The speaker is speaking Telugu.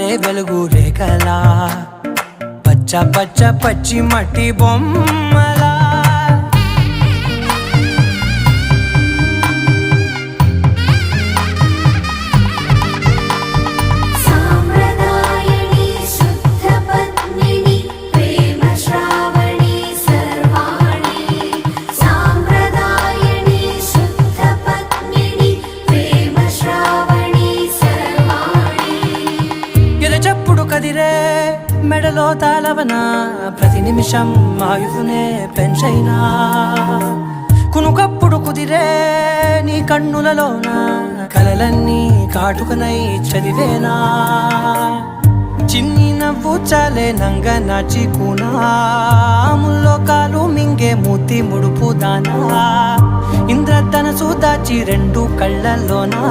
జారే వెలుగు రేఖలా పచ్చ పచ్చ పచ్చి మట్టి బొమ్మలా చెప్పుడు కదిరే మెడలో తాళవన ప్రతి నిమిషం ఆయుధునే పెంచైనా కునుకప్పుడు కుదిరే నీ కన్నులలోన కలలన్నీ కాటుకనై చదివేనా చిన్ని నవ్వు చాలే నంగ నాచి కూనాముల్లో కాలు మింగే మూతి ముడుపు దానా ఇంద్రధనసు దాచి రెండు కళ్ళల్లోనా